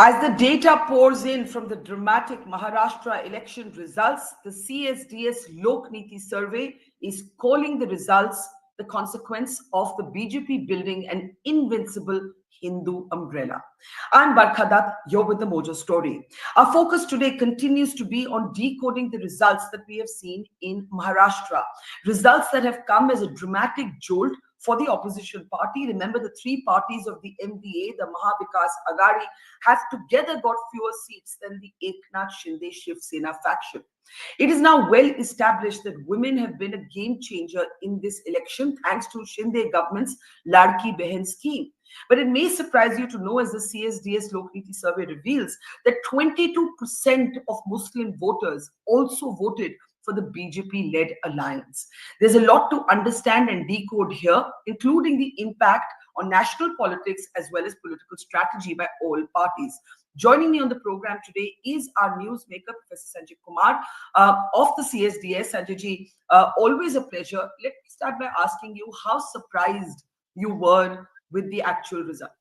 As the data pours in from the dramatic Maharashtra election results, the CSDS Lokniti survey is calling the results the consequence of the BJP building an invincible Hindu umbrella. I'm Barkha Dutt, you're with the Mojo story. Our focus today continues to be on decoding the results that we have seen in Maharashtra. Results that have come as a dramatic jolt for the opposition party. Remember, the three parties of the MDA, the Mahavikas Agadi, have together got fewer seats than the Eknath Shinde Shiv Sena faction. It is now well established that women have been a game changer in this election thanks to Shinde government's Ladki Behan scheme. But it may surprise you to know, as the CSDS Lokniti survey reveals, that 22% of Muslim voters also voted for the BJP-led alliance. There's a lot to understand and decode here, including the impact on national politics as well as political strategy by all parties. Joining me on the program today is our newsmaker, Professor Sanjay Kumar of the CSDS. Sanjay ji, always a pleasure. Let me start by asking you how surprised you were with the actual result.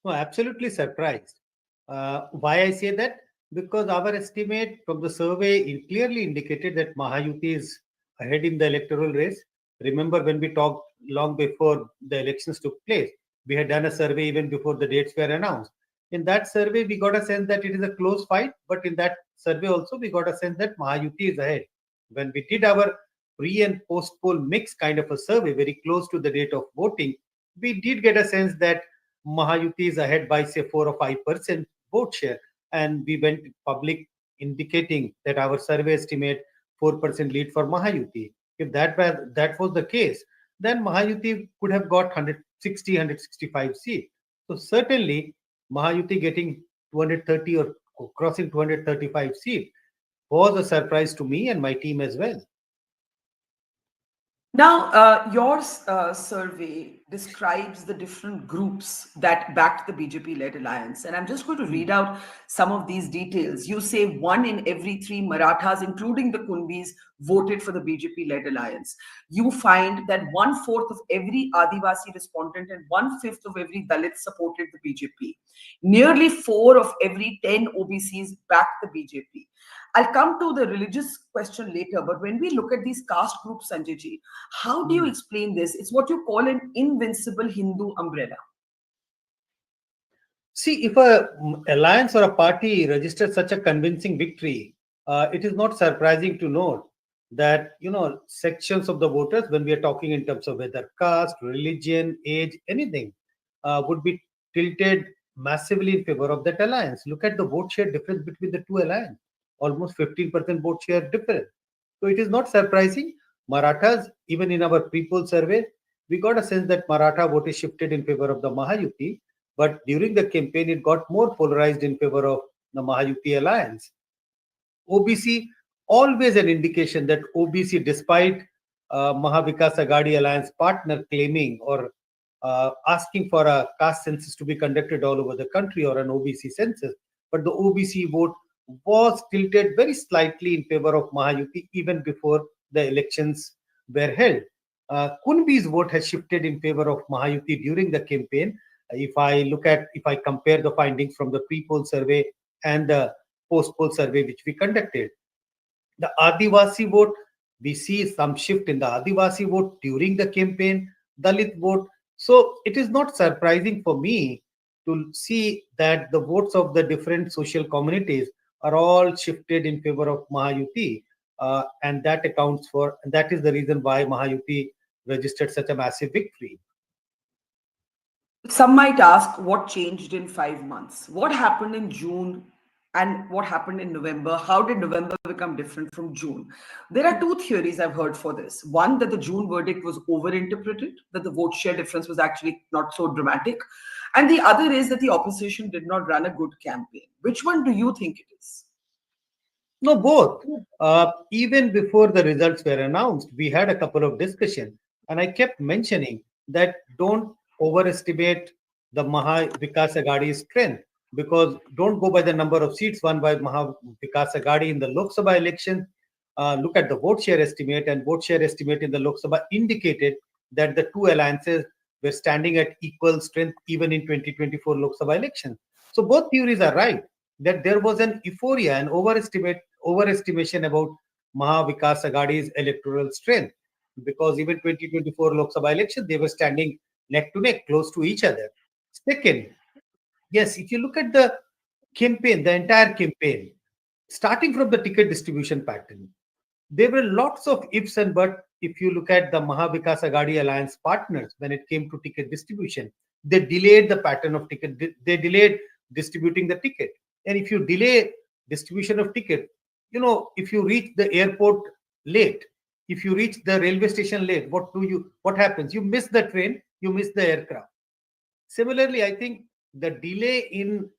No, absolutely surprised. Why I say that? Because our estimate from the survey clearly indicated that Mahayuti is ahead in the electoral race. Remember, when we talked long before the elections took place, we had done a survey even before the dates were announced. In that survey, we got a sense that it is a close fight, but in that survey also, we got a sense that Mahayuti is ahead. When we did our pre and post poll mix kind of a survey, very close to the date of voting, we did get a sense that Mahayuti is ahead by, say, 4 or 5% vote share. And we went public indicating that our survey estimate 4% lead for Mahayuti. If that was the case, then Mahayuti could have got 160, 165 seats. So certainly, Mahayuti getting 230 or crossing 235 seats was a surprise to me and my team as well. Now, your survey describes the different groups that backed the BJP-led alliance. And I'm just going to read out some of these details. You say 1 in every 3 Marathas, including the Kunbis, voted for the BJP-led alliance. You find that 1/4 of every Adivasi respondent and 1/5 of every Dalit supported the BJP. Nearly 4 of every 10 OBCs backed the BJP. I'll come to the religious question later, but when we look at these caste groups, Sanjay ji, how do you explain this? It's what you call an invincible Hindu umbrella. See, if an alliance or a party registers such a convincing victory, it is not surprising to note that, sections of the voters, when we are talking in terms of whether caste, religion, age, anything, would be tilted massively in favor of that alliance. Look at the vote share difference between the two alliances. Almost 15% vote share difference. So it is not surprising. Marathas, even in our pre-poll survey, we got a sense that Maratha vote is shifted in favor of the Mahayuti, but during the campaign, it got more polarized in favor of the Mahayuti alliance. OBC, always an indication that OBC, despite Mahavikas Agadi alliance partner claiming or asking for a caste census to be conducted all over the country or an OBC census, but the OBC vote was tilted very slightly in favor of Mahayuti even before the elections were held. Kunbi's vote has shifted in favor of Mahayuti during the campaign. If I compare the findings from the pre-poll survey and the post-poll survey which we conducted, the Adivasi vote, we see some shift in the Adivasi vote during the campaign, Dalit vote. So it is not surprising for me to see that the votes of the different social communities are all shifted in favor of Mahayuti, and that is the reason why Mahayuti registered such a massive victory. Some might ask what changed in 5 months. What happened in June and what happened in November? How did November become different from June? There are 2 theories I've heard for this. One, that the June verdict was overinterpreted, that the vote share difference was actually not so dramatic. And the other is that the opposition did not run a good campaign. Which one do you think it is? No, both. Even before the results were announced, we had a couple of discussions, and I kept mentioning that don't overestimate the Mahavikas Agadi's strength, because don't go by the number of seats won by Mahavikas Agadi in the Lok Sabha election. Look at the vote share estimate, and vote share estimate in the Lok Sabha indicated that the two alliances were standing at equal strength even in 2024 Lok Sabha election. So both theories are right, that there was an euphoria and overestimation about Mahavikas Aghadi's electoral strength, because even 2024 Lok Sabha election, they were standing neck to neck, close to each other. Second, yes, if you look at the campaign, the entire campaign, starting from the ticket distribution pattern, there were lots of ifs and buts. If you look at the Mahavikas Aghadi alliance partners, when it came to ticket distribution, they delayed the pattern of ticket. They delayed distributing the ticket. And if you delay distribution of ticket, if you reach the airport late, if you reach the railway station late, what happens? You miss the train, you miss the aircraft. Similarly, I think the delay in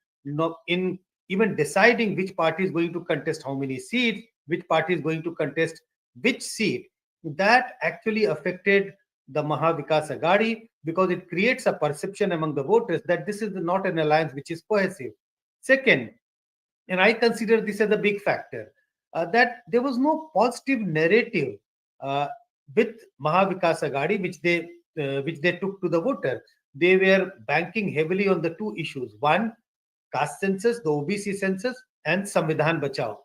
even deciding which party is going to contest how many seats, which party is going to contest which seat, that actually affected the Mahavikas Aghadi, because it creates a perception among the voters that this is not an alliance which is cohesive. Second, and I consider this as a big factor, that there was no positive narrative uh, with Mahavikas Aghadi, which they took to the voter. They were banking heavily on the two issues: one, caste census, the OBC census, and Samvidhan Bachao.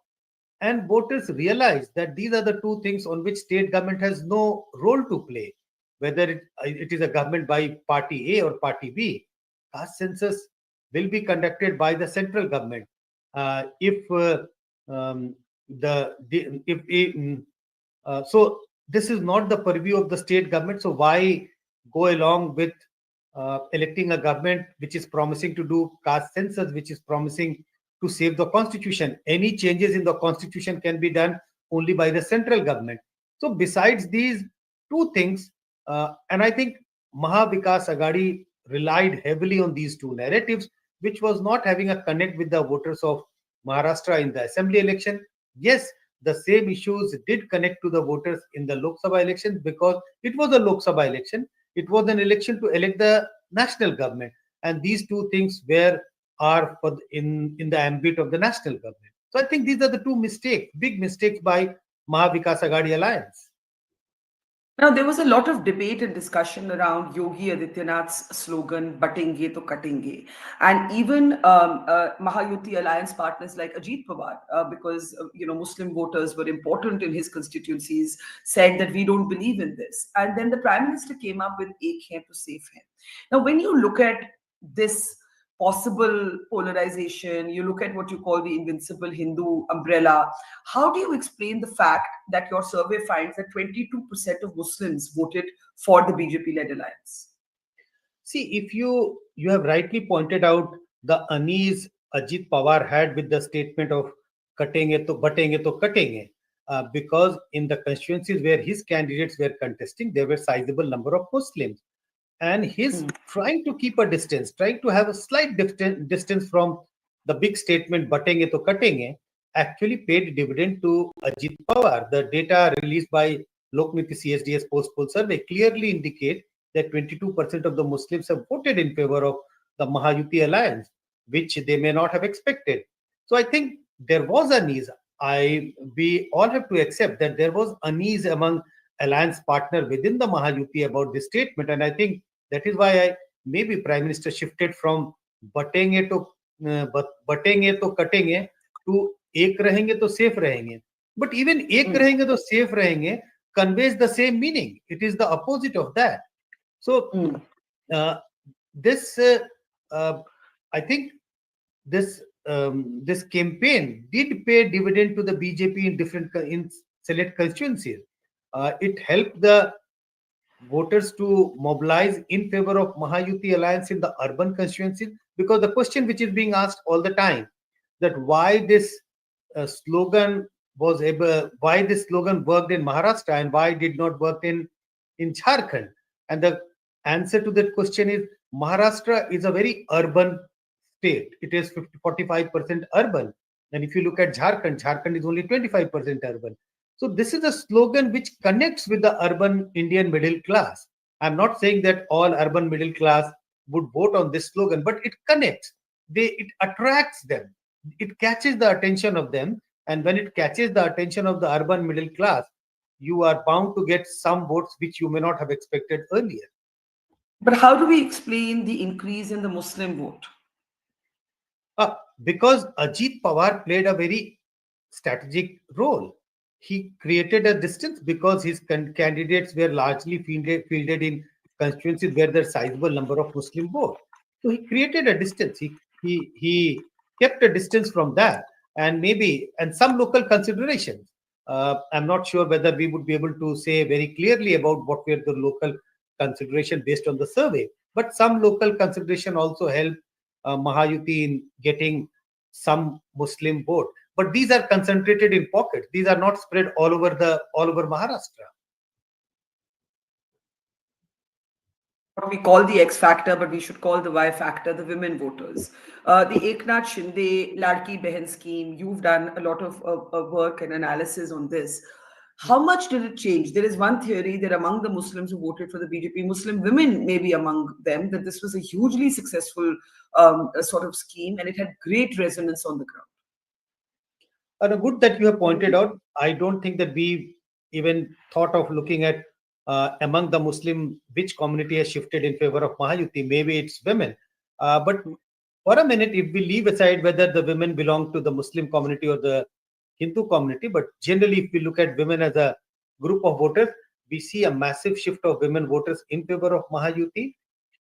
And voters realized that these are the two things on which state government has no role to play, whether it is a government by party A or party B. Caste census will be conducted by the central government. If the if so this is not the purview of the state government. So why go along with electing a government which is promising to do caste census, which is promising to save the constitution? Any changes in the constitution can be done only by the central government. So besides these two things, and I think Mahavikas Aghadi relied heavily on these two narratives, which was not having a connect with the voters of Maharashtra in the assembly election. Yes, the same issues did connect to the voters in the Lok Sabha election, because it was a Lok Sabha election. It was an election to elect the national government, and these two things are in the ambit of the national government. So I think these are the two big mistakes by Mahavikas Aghadi alliance. Now, there was a lot of debate and discussion around Yogi Adityanath's slogan, "Batenge to Katenge," and even Mahayuti alliance partners like Ajit Pawar, because Muslim voters were important in his constituencies, said that we don't believe in this. And then the Prime Minister came up with "Ek hai to save hai." Now, when you look at this possible polarization, you look at what you call the invincible Hindu umbrella. How do you explain the fact that your survey finds that 22% of Muslims voted for the BJP-led alliance? See, if you have rightly pointed out the unease Ajit Pawar had with the statement of "Katenge to batenge to katenge," because in the constituencies where his candidates were contesting, there were sizable number of Muslims, and he's trying to keep a distance, trying to have a slight distance from the big statement "Batenge to katenge," actually paid dividend to Ajit Pawar. The data released by Lokniti-CSDS post-poll survey clearly indicate that 22% of the Muslims have voted in favor of the Mahayuti alliance, which they may not have expected. So I think there was unease. We all have to accept that there was unease among alliance partner within the Mahayuti about this statement, and I think that is why maybe Prime Minister shifted from batenge to katenge to ek rahenge to safe rahenge. But even ek rahenge to safe rahenge conveys the same meaning. It is the opposite of that. So this, I think, this campaign did pay dividend to the BJP in select constituencies. It helped the voters to mobilize in favor of Mahayuti alliance in the urban constituencies, because the question which is being asked all the time, that why this slogan worked in Maharashtra and why did not work in Jharkhand, and the answer to that question is Maharashtra is a very urban state. It is 45% urban, and if you look at Jharkhand is only 25% urban. So this is a slogan which connects with the urban Indian middle class. I'm not saying that all urban middle class would vote on this slogan, but it connects. It attracts them. It catches the attention of them. And when it catches the attention of the urban middle class, you are bound to get some votes which you may not have expected earlier. But how do we explain the increase in the Muslim vote? because Ajit Pawar played a very strategic role. He created a distance because his candidates were largely fielded in constituencies where there's sizable number of Muslim vote. So he created a distance. He kept a distance from that, and some local considerations. I'm not sure whether we would be able to say very clearly about what were the local consideration based on the survey, but some local consideration also helped Mahayuti in getting some Muslim vote. But these are concentrated in pockets. These are not spread all over Maharashtra. What we call the X factor, but we should call the Y factor, the women voters. The Eknath Shinde Ladki Behan scheme, you've done a lot of work and analysis on this. How much did it change? There is one theory that among the Muslims who voted for the BJP, Muslim women may be among them, that this was a hugely successful sort of scheme and it had great resonance on the ground. And good that you have pointed out. I don't think that we even thought of looking at among the Muslim which community has shifted in favor of Mahayuti. Maybe it's women. But for a minute, if we leave aside whether the women belong to the Muslim community or the Hindu community, but generally, if we look at women as a group of voters, we see a massive shift of women voters in favor of Mahayuti.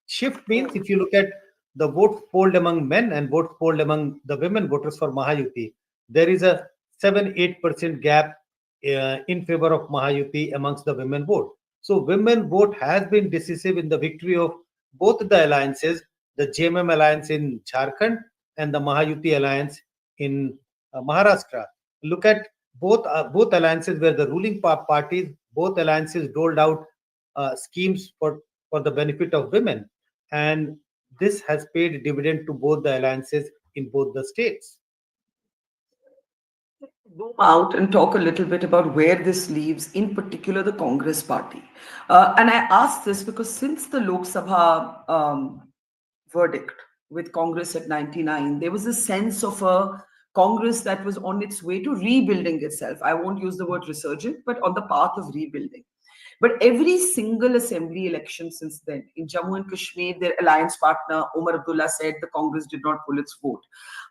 Shift means if you look at the votes polled among men and votes polled among the women voters for Mahayuti, there is a 7-8% gap in favor of Mahayuti amongst the women vote. So women vote has been decisive in the victory of both the alliances, the JMM alliance in Jharkhand and the Mahayuti alliance in Maharashtra. Look at both alliances where the ruling parties, both alliances doled out schemes for the benefit of women. And this has paid dividend to both the alliances in both the states. Go out and talk a little bit about where this leaves, in particular, the Congress party. And I ask this because since the Lok Sabha verdict with Congress at 99, there was a sense of a Congress that was on its way to rebuilding itself. I won't use the word resurgent, but on the path of rebuilding. But every single assembly election since then, in Jammu and Kashmir, their alliance partner, Omar Abdullah, said the Congress did not pull its vote.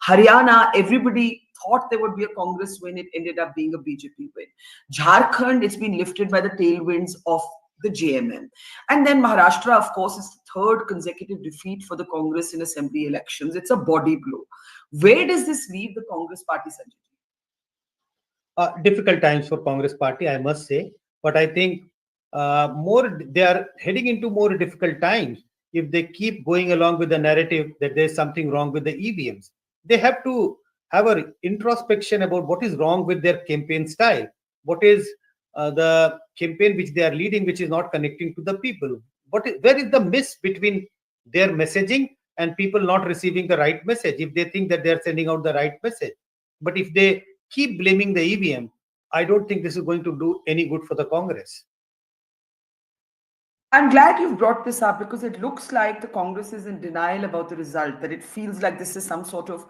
Haryana, everybody thought there would be a Congress win. It ended up being a BJP win. Jharkhand, it's been lifted by the tailwinds of the JMM. And then Maharashtra, of course, is the third consecutive defeat for the Congress in assembly elections. It's a body blow. Where does this leave the Congress party, Sanjay? Difficult times for Congress party, I must say. But I think they are heading into more difficult times if they keep going along with the narrative that there's something wrong with the EVMs. They have to have an introspection about what is wrong with their campaign style. What is the campaign which they are leading, which is not connecting to the people? Where is the miss between their messaging and people not receiving the right message if they think that they are sending out the right message? But if they keep blaming the EVM, I don't think this is going to do any good for the Congress. I'm glad you've brought this up because it looks like the Congress is in denial about the result, that it feels like this is some sort of,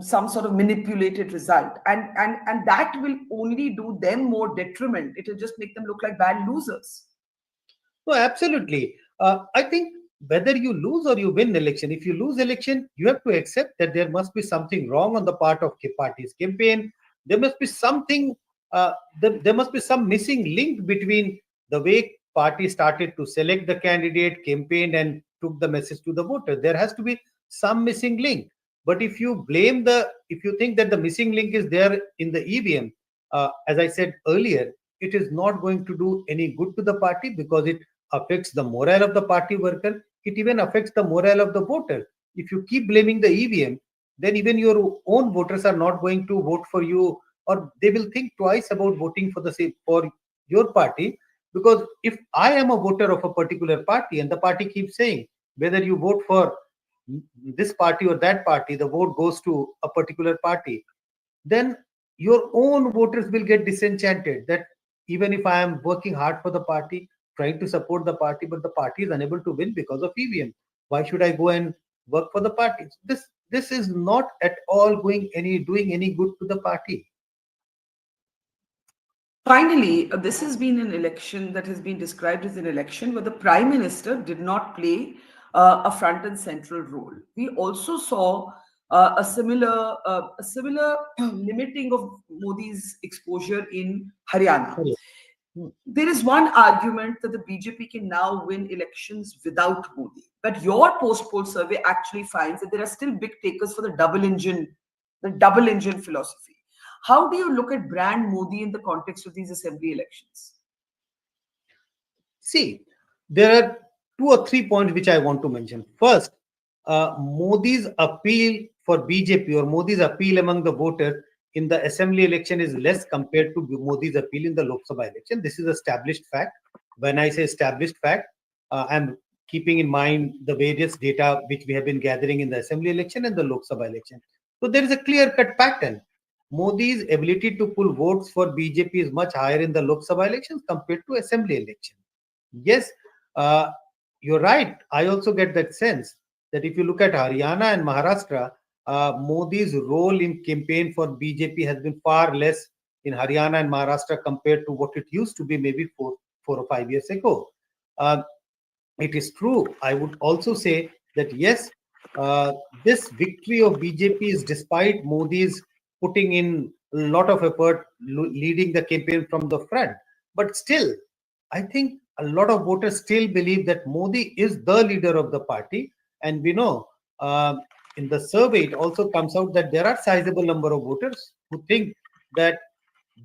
some sort of manipulated result. And that will only do them more detriment. It will just make them look like bad losers. No, absolutely. I think whether you lose or you win election, if you lose election, you have to accept that there must be something wrong on the part of the party's campaign. There must be something, there must be some missing link between the way party started to select the candidate, campaigned, and took the message to the voter. There has to be some missing link. But if you think that the missing link is there in the EVM, as I said earlier, it is not going to do any good to the party because it affects the morale of the party worker. It even affects the morale of the voter. If you keep blaming the EVM, then even your own voters are not going to vote for you, or they will think twice about voting for your party. Because if I am a voter of a particular party and the party keeps saying whether you vote for this party or that party, the vote goes to a particular party, then your own voters will get disenchanted that even if I am working hard for the party, trying to support the party, but the party is unable to win because of EVM, why should I go and work for the party? This is not at all doing any good to the party. Finally, this has been an election that has been described as an election where the Prime Minister did not play a front and central role. We also saw a similar limiting of Modi's exposure in Haryana. Hmm. There is one argument that the BJP can now win elections without Modi. But your post-poll survey actually finds that there are still big takers for the double engine philosophy. How do you look at brand Modi in the context of these assembly elections? See, there are 2 or 3 points which I want to mention. First, Modi's appeal for BJP or Modi's appeal among the voters in the assembly election is less compared to Modi's appeal in the Lok Sabha election. This is established fact. When I say established fact, I'm keeping in mind the various data which we have been gathering in the assembly election and the Lok Sabha election. So there is a clear-cut pattern. Modi's ability to pull votes for BJP is much higher in the Lok Sabha elections compared to assembly election. Yes, uh, you're right. I also get that sense that if you look at Haryana and Maharashtra, Modi's role in campaign for BJP has been far less in Haryana and Maharashtra compared to what it used to be maybe 4 or 5 years ago. Uh, it is true. I would also say that yes, uh, this victory of BJP is despite Modi's putting in a lot of effort leading the campaign from the front. But still, I think a lot of voters still believe that Modi is the leader of the party. And we know in the survey, it also comes out that there are sizable number of voters who think that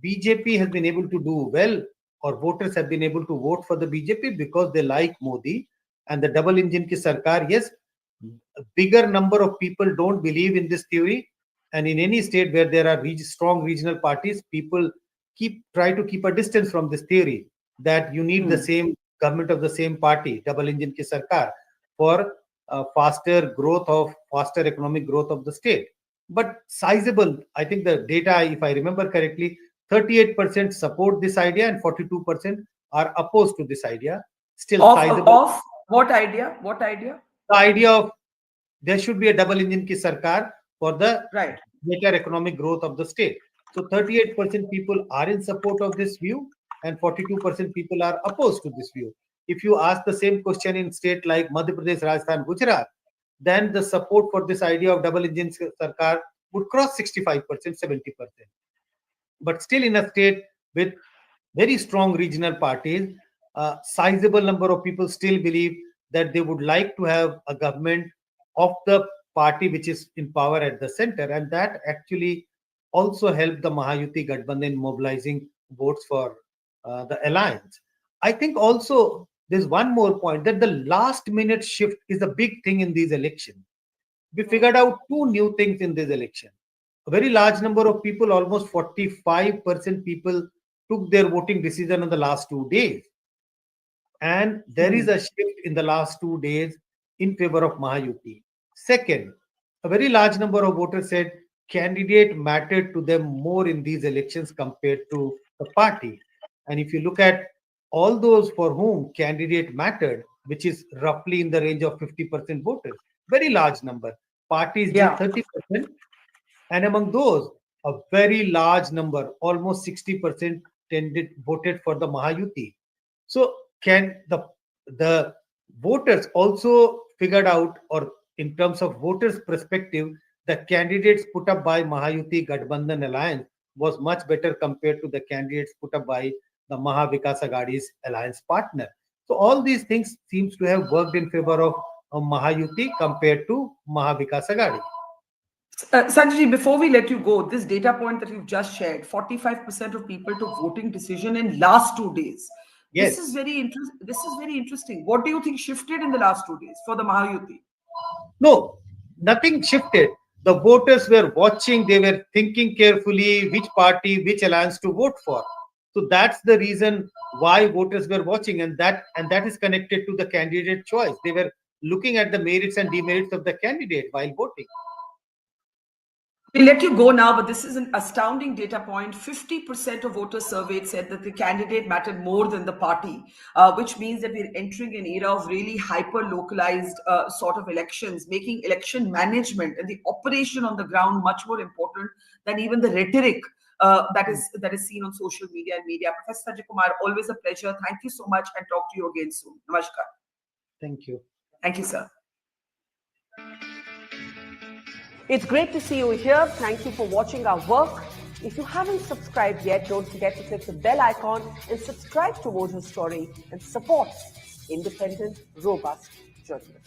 BJP has been able to do well, or voters have been able to vote for the BJP because they like Modi and the double engine ki sarkar. Yes, a bigger number of people don't believe in this theory. And in any state where there are strong regional parties, people try to keep a distance from this theory that you need the same government of the same party, double engine ki sarkar, for faster economic growth of the state. But sizable, I think the data, if I remember correctly, 38% support this idea and 42% are opposed to this idea. Still sizable. Of what idea? What idea? The idea of there should be a double engine ki sarkar for the Right. better economic growth of the state. So 38% people are in support of this view and 42% people are opposed to this view. If you ask the same question in state like Madhya Pradesh, Rajasthan, Gujarat, then the support for this idea of double engine sarkar would cross 65%, 70%. But still in a state with very strong regional parties, a sizable number of people still believe that they would like to have a government of the party which is in power at the center, and that actually also helped the Mahayuti Gadbandhan mobilizing votes for the alliance. I think also there's one more point that the last minute shift is a big thing in these elections. We figured out two new things in this election. A very large number of people, almost 45% people, took their voting decision in the last 2 days. And there is a shift in the last 2 days in favor of Mahayuti. Second, a very large number of voters said candidate mattered to them more in these elections compared to the party. And if you look at all those for whom candidate mattered, which is roughly in the range of 50% voters, very large number. Parties did 30%, and among those, a very large number, almost 60%, voted for the Mahayuti. So can the voters also figured out, or in terms of voters' perspective, the candidates put up by Mahayuti Gadbandhan Alliance was much better compared to the candidates put up by the Mahavikas Aghadi's alliance partner. So all these things seems to have worked in favor of Mahayuti compared to Mahavikas Aghadi. Sanjay, before we let you go, this data point that you've just shared, 45% of people took voting decision in last 2 days. Yes. This is very interesting. What do you think shifted in the last 2 days for the Mahayuti? No, nothing shifted. The voters were watching, they were thinking carefully which party, which alliance to vote for. So that's the reason why voters were watching, and that is connected to the candidate choice. They were looking at the merits and demerits of the candidate while voting. We'll let you go now, but this is an astounding data point. 50% of voters surveyed said that the candidate mattered more than the party, which means that we're entering an era of really hyper-localized sort of elections, making election management and the operation on the ground much more important than even the rhetoric that is seen on social media and media. Professor Sanjay Kumar, always a pleasure. Thank you so much, and talk to you again soon. Namaskar. Thank you. Thank you, sir. It's great to see you here. Thank you for watching our work. If you haven't subscribed yet, don't forget to click the bell icon and subscribe to Mojo Story and support independent, robust journalism.